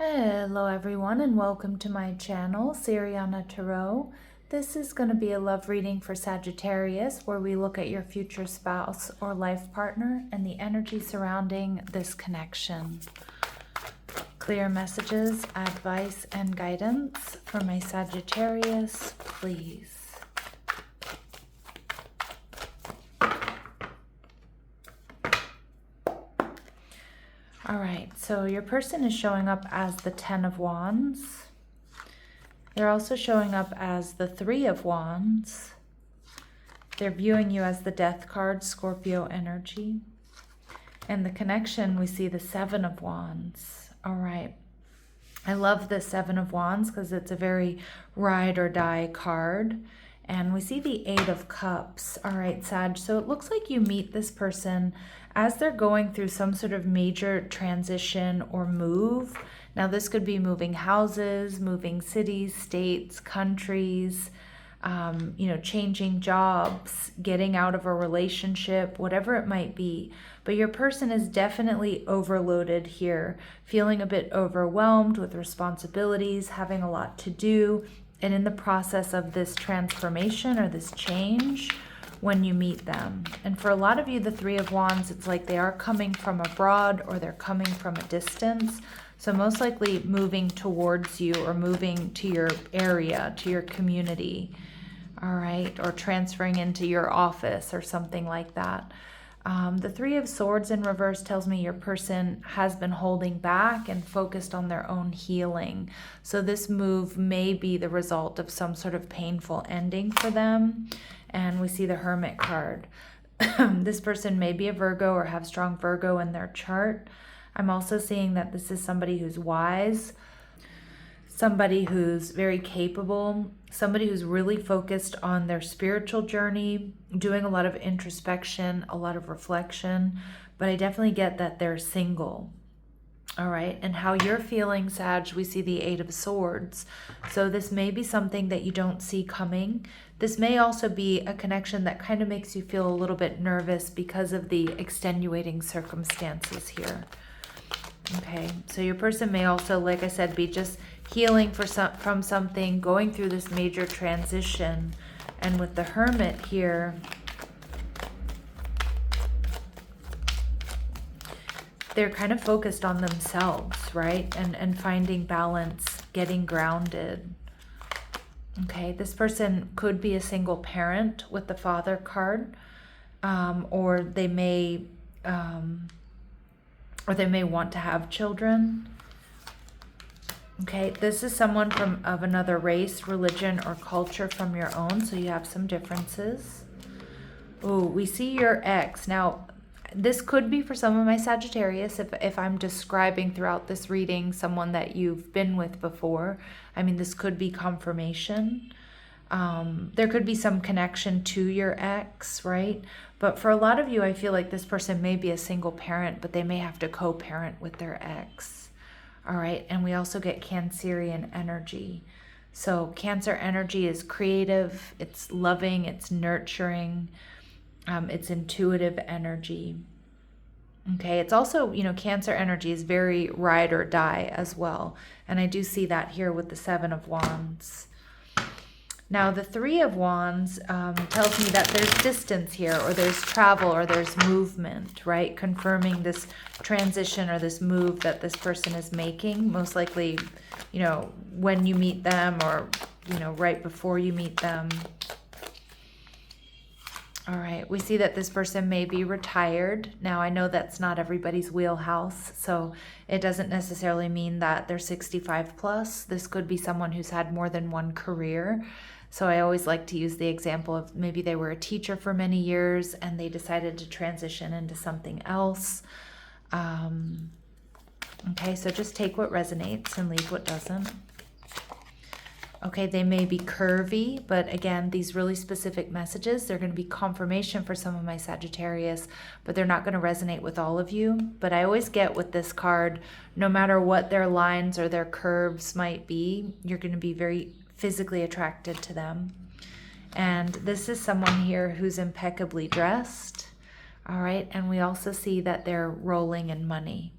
Hello everyone and welcome to my channel, Siriana Tarot. This is going to be a love reading for Sagittarius where we look at your future spouse or life partner and the energy surrounding this connection. Clear messages, advice, and guidance for my Sagittarius, please. All right, so your person is showing up as the Ten of Wands. They're also showing up as the Three of Wands. They're viewing you as the Death card, Scorpio energy. And the connection, we see the Seven of Wands. All right. I love the Seven of Wands because it's a very ride or die card. And we see the Eight of Cups. All right, Sag. So it looks like you meet this person as they're going through some sort of major transition or move. Now, this could be moving houses, moving cities, states, countries, changing jobs, getting out of a relationship, whatever it might be. But your person is definitely overloaded here, feeling a bit overwhelmed with responsibilities, having a lot to do. And in the process of this transformation or this change, when you meet them. And for a lot of you, the Three of Wands, it's like they are coming from abroad or they're coming from a distance. So most likely moving towards you or moving to your area, to your community, all right, or transferring into your office or something like that. The Three of Swords in reverse tells me your person has been holding back and focused on their own healing. So this move may be the result of some sort of painful ending for them. And we see the Hermit card. This person may be a Virgo or have strong Virgo in their chart. I'm also seeing that this is somebody who's wise, somebody who's very capable, somebody who's really focused on their spiritual journey, doing a lot of introspection, a lot of reflection, but I definitely get that they're single. All right, and how you're feeling, Sag, we see the Eight of Swords. So this may be something that you don't see coming. This may also be a connection that kind of makes you feel a little bit nervous because of the extenuating circumstances here. Okay, so your person may also, like I said, be just healing from something, going through this major transition. And with the Hermit here, they're kind of focused on themselves, right? And finding balance, getting grounded. Okay, this person could be a single parent with the Father card, or they may want to have children. Okay, this is someone of another race, religion, or culture from your own, so you have some differences. Oh, we see your ex. Now, this could be for some of my Sagittarius if I'm describing throughout this reading someone that you've been with before. I mean, this could be confirmation. There could be some connection to your ex, right? But for a lot of you, I feel like this person may be a single parent, but they may have to co-parent with their ex. All right, and we also get Cancerian energy. So Cancer energy is creative, it's loving, it's nurturing, it's intuitive energy. Okay, it's also, Cancer energy is very ride or die as well. And I do see that here with the Seven of Wands. Now, the Three of Wands tells me that there's distance here, or there's travel, or there's movement, right? Confirming this transition or this move that this person is making, most likely, when you meet them or, right before you meet them. All right, we see that this person may be retired. Now, I know that's not everybody's wheelhouse, so it doesn't necessarily mean that they're 65 plus. This could be someone who's had more than one career. So I always like to use the example of maybe they were a teacher for many years and they decided to transition into something else. Okay, so just take what resonates and leave what doesn't. Okay, they may be curvy, but again, these really specific messages, they're going to be confirmation for some of my Sagittarius, but they're not going to resonate with all of you. But I always get with this card, no matter what their lines or their curves might be, you're going to be very physically attracted to them. And this is someone here who's impeccably dressed. All right, and we also see that they're rolling in money.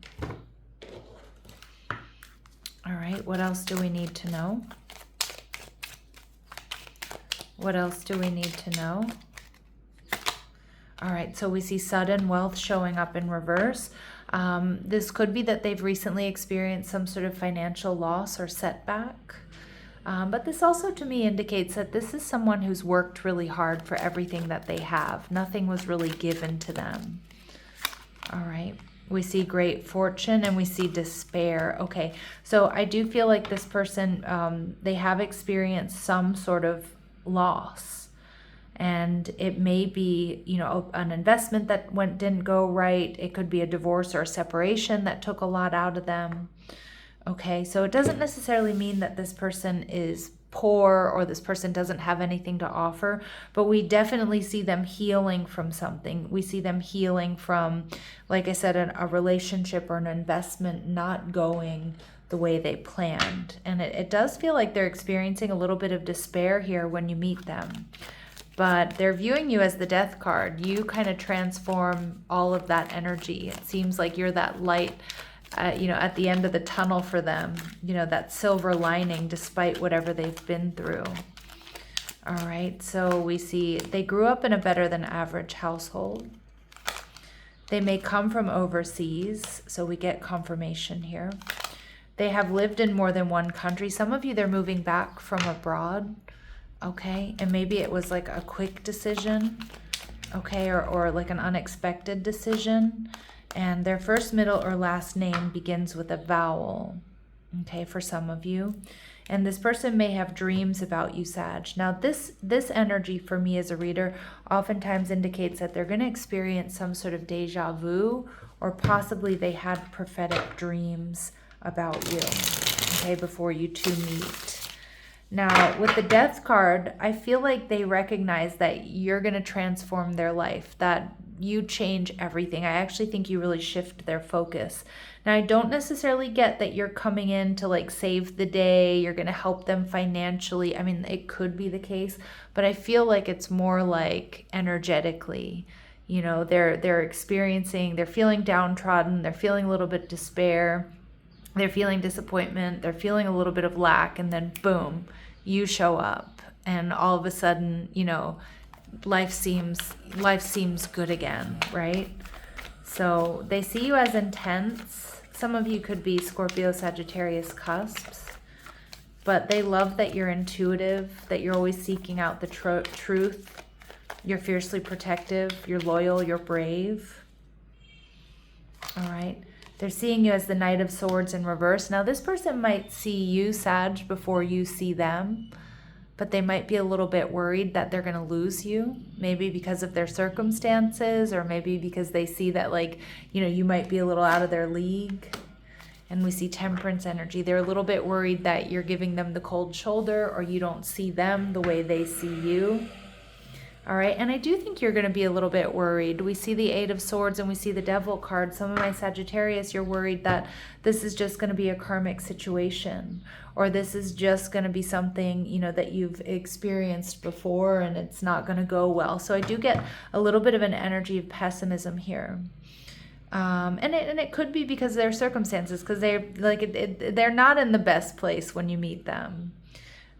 All right, what else do we need to know? What else do we need to know? All right, so we see sudden wealth showing up in reverse. This could be that they've recently experienced some sort of financial loss or setback. But this also to me indicates that this is someone who's worked really hard for everything that they have. Nothing was really given to them. All right. We see great fortune and we see despair. Okay, so I do feel like this person, they have experienced some sort of loss. And it may be, you know, an investment that didn't go right. It could be a divorce or a separation that took a lot out of them. Okay, so it doesn't necessarily mean that this person is poor or this person doesn't have anything to offer, but we definitely see them healing from something. We see them healing from, like I said, a relationship or an investment not going the way they planned. And it does feel like they're experiencing a little bit of despair here when you meet them. But they're viewing you as the death card. You kind of transform all of that energy. It seems like you're that light, you know, at the end of the tunnel for them, you know, that silver lining despite whatever they've been through. All right, so we see they grew up in a better than average household. They may come from overseas, so we get confirmation here. They have lived in more than one country. Some of you, they're moving back from abroad. Okay, and maybe it was like a quick decision, okay, or like an unexpected decision. And their first, middle, or last name begins with a vowel, okay, for some of you. And this person may have dreams about you, Sag. Now, this energy for me as a reader oftentimes indicates that they're going to experience some sort of deja vu, or possibly they had prophetic dreams about you, okay, before you two meet. Now, with the Death card, I feel like they recognize that you're going to transform their life, that you change everything. I actually think you really shift their focus. Now, I don't necessarily get that you're coming in to like save the day, you're going to help them financially. I mean, it could be the case, but I feel like it's more like energetically. You know, they're feeling downtrodden, they're feeling a little bit despair, they're feeling disappointment, they're feeling a little bit of lack, and then boom, you show up, and all of a sudden, you know, life seems good again, right? So they see you as intense. Some of you could be Scorpio, Sagittarius cusps, but they love that you're intuitive, that you're always seeking out the truth. You're fiercely protective, you're loyal, you're brave. All right. They're seeing you as the Knight of Swords in reverse. Now, this person might see you, Sag, before you see them, but they might be a little bit worried that they're going to lose you, maybe because of their circumstances, or maybe because they see that, like, you know, you might be a little out of their league. And we see Temperance energy. They're a little bit worried that you're giving them the cold shoulder, or you don't see them the way they see you. All right, and I do think you're going to be a little bit worried. We see the Eight of Swords and we see the Devil card. Some of my Sagittarius, you're worried that this is just going to be a karmic situation, or this is just going to be something, you know, that you've experienced before and it's not going to go well. So I do get a little bit of an energy of pessimism here. And it could be because of their circumstances, because they're not in the best place when you meet them.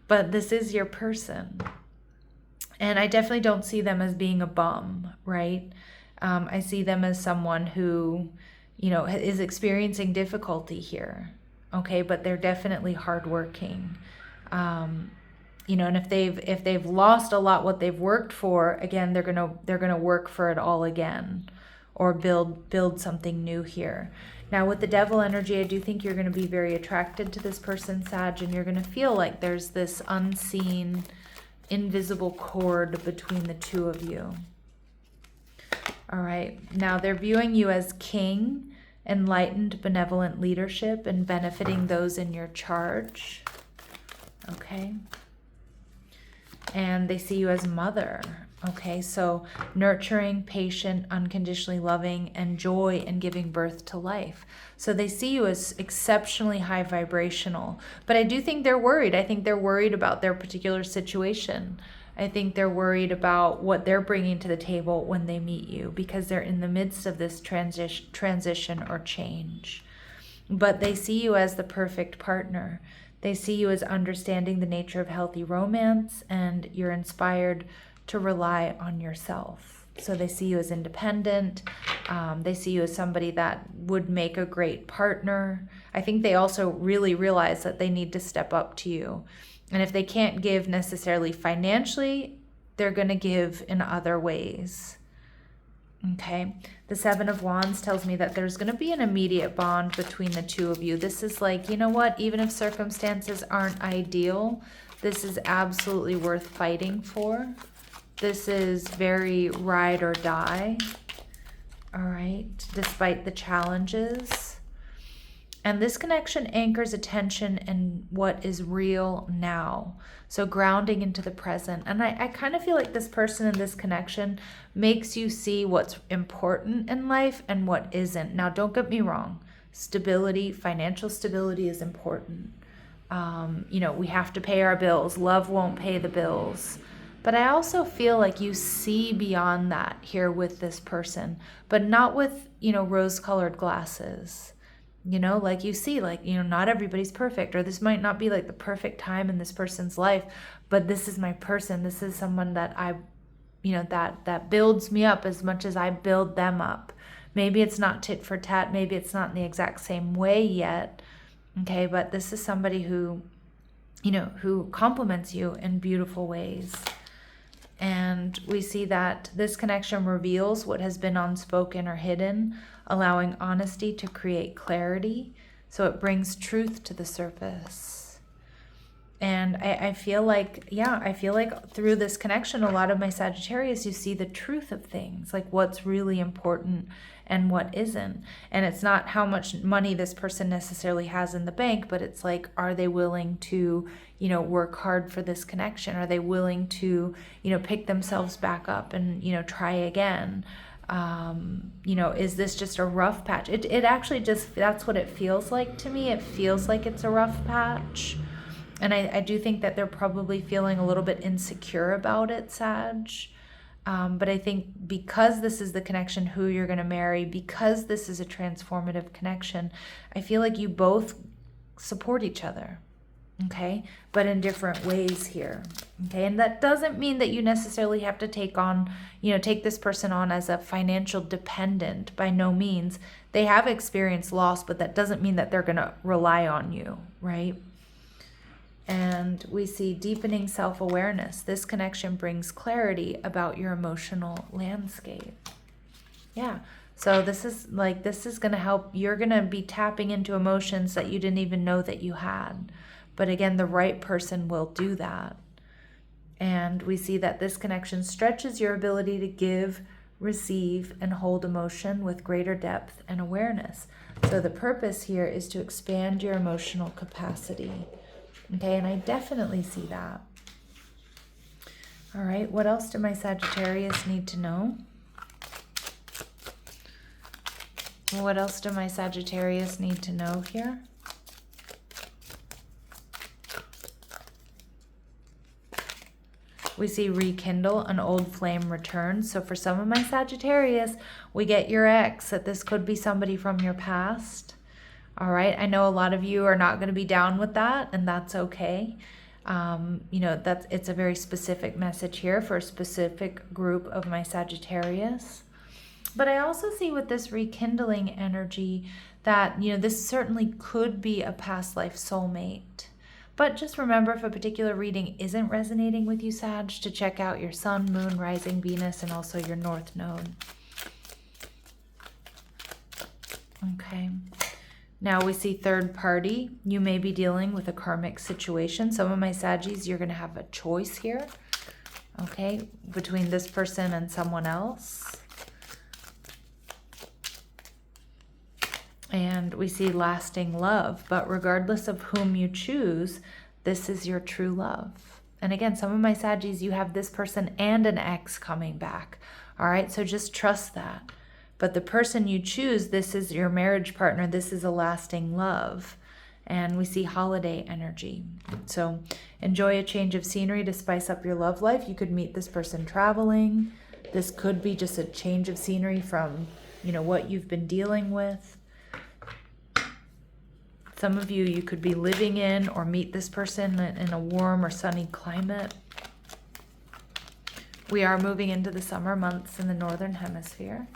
But this is your person. And I definitely don't see them as being a bum, right? I see them as someone who, you know, is experiencing difficulty here, okay? But they're definitely hardworking, you know. And if they've lost a lot what they've worked for, again, they're gonna work for it all again, or build something new here. Now, with the Devil energy, I do think you're going to be very attracted to this person, Sag, and you're going to feel like there's this unseen, invisible cord between the two of you. All right, now they're viewing you as king, enlightened, benevolent leadership, and benefiting those in your charge. Okay, and they see you as mother. Okay, so nurturing, patient, unconditionally loving, and joy in giving birth to life. So they see you as exceptionally high vibrational. But I do think they're worried. I think they're worried about their particular situation. I think they're worried about what they're bringing to the table when they meet you, because they're in the midst of this transition or change. but they see you as the perfect partner. They see you as understanding the nature of healthy romance, and you're inspired to rely on yourself. So they see you as independent. They see you as somebody that would make a great partner. I think they also really realize that they need to step up to you. And if they can't give necessarily financially, they're going to give in other ways. Okay, the Seven of Wands tells me that there's going to be an immediate bond between the two of you. This is like, you know what, even if circumstances aren't ideal, this is absolutely worth fighting for. This is very ride or die, all right, despite the challenges. And this connection anchors attention in what is real now. So grounding into the present. And I kind of feel like this person in this connection makes you see what's important in life and what isn't. Now, don't get me wrong. Stability, financial stability is important. You know, we have to pay our bills. Love won't pay the bills. But I also feel like you see beyond that here with this person, but not with, you know, rose-colored glasses. You know, like you see, like, you know, not everybody's perfect, or this might not be like the perfect time in this person's life, but this is my person. This is someone that I, you know, that builds me up as much as I build them up. Maybe it's not tit for tat. Maybe it's not in the exact same way yet. Okay. But this is somebody who, you know, who compliments you in beautiful ways. And we see that this connection reveals what has been unspoken or hidden, allowing honesty to create clarity. So it brings truth to the surface. And I feel like, yeah, I feel like through this connection, a lot of my Sagittarius, you see the truth of things, like what's really important and what isn't. And it's not how much money this person necessarily has in the bank, but it's like, are they willing to, you know, work hard for this connection? Are they willing to, you know, pick themselves back up and, you know, try again? You know, is this just a rough patch? It actually just, that's what it feels like to me. It feels like it's a rough patch. And I do think that they're probably feeling a little bit insecure about it, Sag. But I think because this is the connection who you're going to marry, because this is a transformative connection, I feel like you both support each other. Okay, but in different ways here. Okay, and that doesn't mean that you necessarily have to take on, you know, take this person on as a financial dependent. By no means. They have experienced loss, but that doesn't mean that they're going to rely on you, right? And we see deepening self-awareness. This connection brings clarity about your emotional landscape. Yeah. So this is going to help. You're going to be tapping into emotions that you didn't even know that you had. But again, the right person will do that. And we see that this connection stretches your ability to give, receive, and hold emotion with greater depth and awareness. So the purpose here is to expand your emotional capacity. Okay, and I definitely see that. All right, what else do my Sagittarius need to know? What else do my Sagittarius need to know here? We see rekindle, an old flame returns. So for some of my Sagittarius, we get your ex, that this could be somebody from your past. All right, I know a lot of you are not going to be down with that, and that's okay. You know, it's a very specific message here for a specific group of my Sagittarius. But I also see with this rekindling energy that, you know, this certainly could be a past life soulmate. But just remember, if a particular reading isn't resonating with you, Sag, to check out your sun, moon, rising, Venus, and also your north node. Okay. Now we see third party. You may be dealing with a karmic situation. Some of my Saggies, you're going to have a choice here, okay, between this person and someone else. And we see lasting love, but regardless of whom you choose, this is your true love. And again, some of my Saggies, you have this person and an ex coming back. All right, so just trust that. But the person you choose, this is your marriage partner. This is a lasting love. And we see holiday energy. So enjoy a change of scenery to spice up your love life. You could meet this person traveling. This could be just a change of scenery from, you know, what you've been dealing with. Some of you could be living in or meet this person in a warm or sunny climate. We are moving into the summer months in the Northern Hemisphere.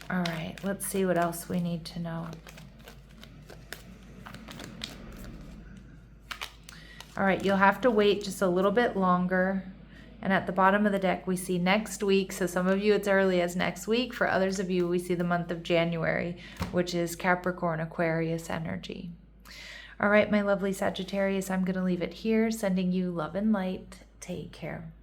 All right, let's see what else we need to know. All right, you'll have to wait just a little bit longer. And at the bottom of the deck, we see next week. So some of you, it's early as next week. For others of you, we see the month of January, which is Capricorn, Aquarius energy. All right, my lovely Sagittarius, I'm going to leave it here, sending you love and light. Take care.